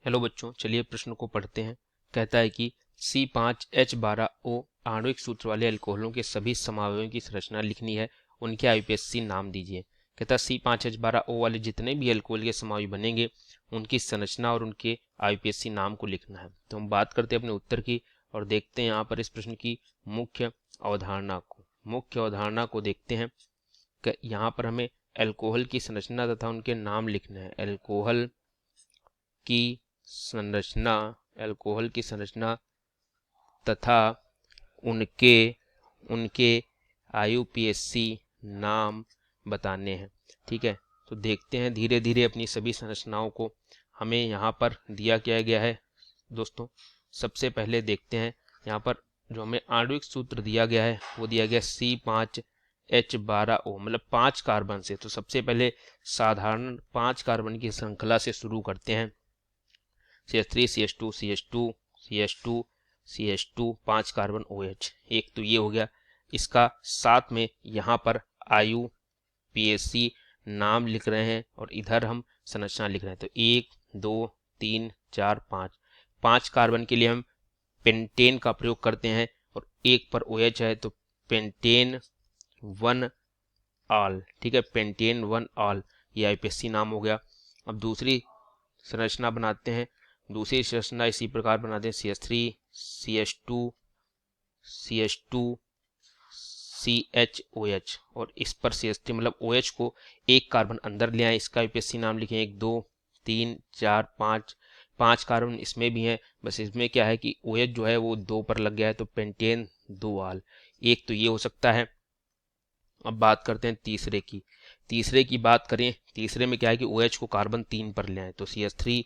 Hello बच्चों, चलिए प्रश्न को पढ़ते हैं। कहता है कि C5H12O आणविक सूत्र वाले अल्कोहलों के सभी समावयवों की संरचना लिखनी है, उनके आईयूपीएसी नाम दीजिए। कहता है C5H12O वाले जितने भी अल्कोहल के समावयव बनेंगे उनकी संरचना और उनके आईयूपीएसी नाम को लिखना है। तो हम बात करते हैं अपने उत्तर की और देखते हैं यहाँ पर इस प्रश्न की मुख्य अवधारणा को देखते हैं। यहाँ पर हमें अल्कोहल की संरचना तथा उनके नाम लिखने हैं। अल्कोहल की संरचना तथा उनके आईयूपीएसी नाम बताने हैं। ठीक है, तो देखते हैं धीरे धीरे अपनी सभी संरचनाओं को। हमें यहाँ पर दिया क्या गया है दोस्तों। सबसे पहले देखते हैं यहाँ पर जो हमें आणविक सूत्र दिया गया है वो दिया गया C5H12O, मतलब 5 कार्बन से। तो सबसे पहले साधारण 5 कार्बन की श्रृंखला से शुरू करते हैं। CH3 CH2 CH2 CH2 CH2 5 carbon OH, एक तो ये हो गया। इसका साथ में यहाँ पर आईयूपीएसी नाम लिख रहे हैं और इधर हम संरचना लिख रहे हैं। तो 1 2 3 4 5 कार्बन के लिए हम पेंटेन का प्रयोग करते हैं और एक पर OH है तो पेंटेन 1 ऑल। ठीक है, पेंटेन 1 ऑल, ये आईयूपीएसी नाम हो गया। अब दूसरी संरचना बनाते हैं। दूसरी संरचना इसी प्रकार बनाते हैं। CH3 CH2 CH2 CHOH और इस पर CH3 मतलब OH को एक कार्बन अंदर ले आए, इसका आईयूपीएसी नाम लिखें। 1 2 3 4 5 कार्बन इसमें भी हैं, बस इसमें क्या है कि OH जो है वो 2 पर लग गया है तो पेंटेन 2 आल, एक तो ये हो सकता है। अब बात करते हैं तीसरे की बात करें। तीसरे में क्या है कि OH को कार्बन 3 पर ले आए तो CH3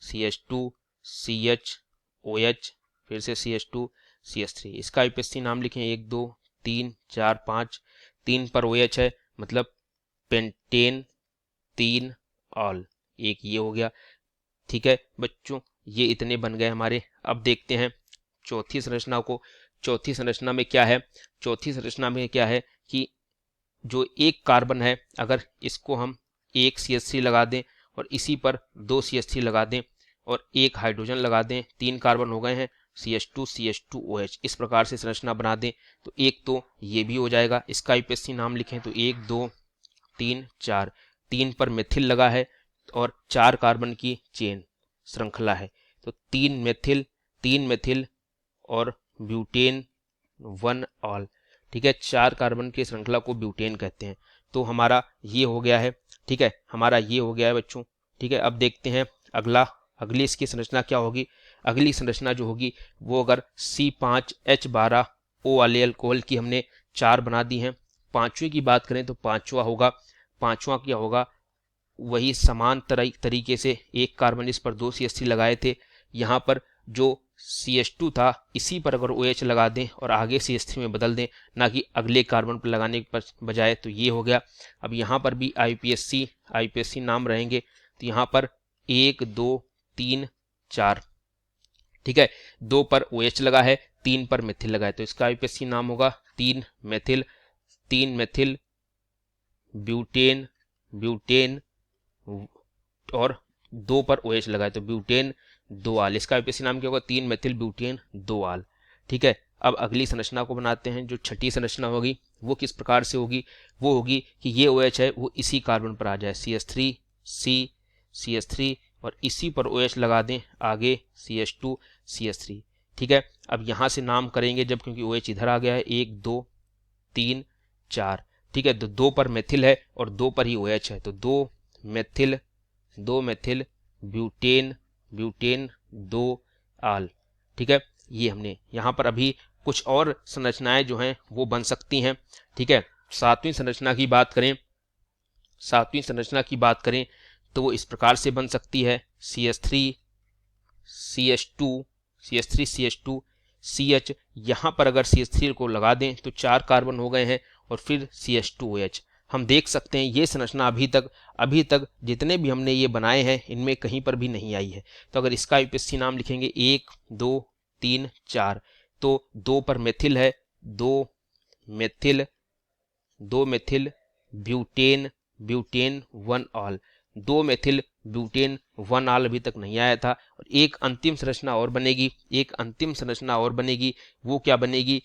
CH2 CHOH फिर से CH2 CH3, इसका आईयूपीएसी नाम लिखें। 1 2 3 4 5, 3 पर OH है मतलब पेंटेन 3 ऑल, एक ये हो गया। ठीक है बच्चों, ये इतने बन गए हमारे। अब देखते हैं चौथी संरचना को। चौथी संरचना में क्या है कि जो एक कार्बन है अगर इसको हम एक CH3 लगा दें और इसी पर 2 CH3 लगा दें और एक हाइड्रोजन लगा दें, 3 कार्बन हो गए हैं, CH2 CH2OH, इस प्रकार से संरचना बना दें तो एक तो ये भी हो जाएगा। इसका आईयूपीएसी नाम लिखें तो 1 2 3 4, 3 पर मेथिल लगा है और 4 कार्बन की चेन श्रृंखला है तो 3 मेथिल और ब्यूटेन 1 ऑल। ठीक है, 4 कार्बन की श्रृंखला को ब्यूटेन कहते हैं। तो हमारा ये हो गया है। ठीक है, हमारा ये हो गया है बच्चों। ठीक है, अब देखते हैं अगली इसकी संरचना क्या होगी। अगली संरचना जो होगी वो अगर C5H12O वाले अल्कोहल की हमने 4 बना दी हैं, पांचवें की बात करें तो पांचवा क्या होगा, वही समान तरीके से एक कार्बन इस पर 2 CH3 लगाए थे, यहाँ पर जो CH2 था इसी पर अगर OH लगा दें और आगे CH3 में बदल दें, ना कि अगले कार्बन पर लगाने के बजाय, तो ये हो गया। अब यहाँ पर भी आईयूपीएसी नाम रहेंगे तो यहाँ पर 1 2 3 4। ठीक है, 2 पर OH लगा है, 3 पर मेथिल लगा है तो इसका आईयूपीएसी नाम होगा 3 मेथिल ब्यूटेन और 2 पर OH लगा है तो ब्यूटेन 2 आल, इसका आईयूपीएसी नाम क्या होगा 3 मेथिल ब्यूटेन 2 आल। ठीक है, अब अगली संरचना को बनाते हैं। जो छठी संरचना होगी वो किस प्रकार से होगी, वो होगी कि ये OH है वो इसी कार्बन पर आ जाए, CH3 और इसी पर OH लगा दें आगे CH2 CH3। ठीक है, अब यहाँ से नाम करेंगे जब, क्योंकि OH इधर आ गया है। 1 2 3 4। ठीक है, तो 2 पर मेथिल है और 2 पर ही OH है तो 2 मेथिल ब्यूटेन 2 आल। ठीक है, ये हमने यहाँ पर अभी कुछ और संरचनाएं जो हैं वो बन सकती हैं। ठीक है, सातवीं संरचना की बात करें तो वो इस प्रकार से बन सकती है। CH3 CH2 CH, यहाँ पर अगर CH3 को लगा दें तो 4 कार्बन हो गए हैं और फिर CH2OH। हम देख सकते हैं ये संरचना अभी तक जितने भी हमने ये बनाए हैं इनमें कहीं पर भी नहीं आई है। तो अगर इसका आईयूपीएसी नाम लिखेंगे 1 2 3 4, तो 2 पर मेथिल है, 2 methyl butane 1 ol, 2 methyl butane one ol अभी तक नहीं आया था। और एक अंतिम संरचना और बनेगी, एक अंतिम संरचना और बनेगी। वो क्या बनेगी?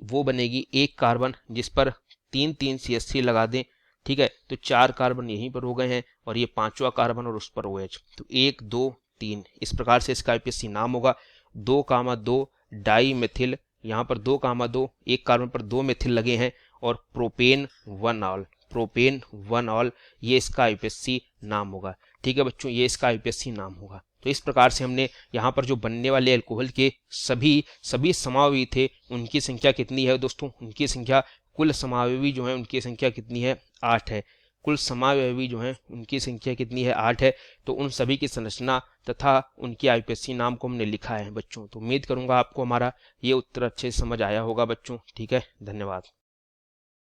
वो बनेगी एक कार्बन जिस पर 3 CH3 लगा दें, ठीक है, तो 4 कार्बन यहीं पर हो गए हैं और ये 5वां कार्बन और उस पर OH, तो 1 2 3 इस प्रकार से इसका IPSC नाम होगा। 2,2 डाई मेथिल, यहाँ पर 2,2 एक कार्बन पर 2 मेथिल लगे हैं और प्रोपेन 1 ऑल, प्रोपेन 1 ऑल, ये इसका IPSC नाम होगा। ठीक है बच्चों, ये इसका IPSC नाम होगा। तो इस प्रकार से हमने यहाँ पर जो बनने वाले अल्कोहल के सभी समावयवी थे उनकी संख्या कितनी है दोस्तों? उनकी संख्या, कुल समावयवी जो है उनकी संख्या कितनी है? 8 है। कुल समावयवी जो है उनकी संख्या कितनी है? 8 है। तो उन सभी की संरचना तथा उनकी IPSC नाम को हमने लिखा है बच्चों। तो उम्मीद करूंगा आपको हमारा ये उत्तर अच्छे से समझ आया होगा बच्चों। ठीक है, धन्यवाद।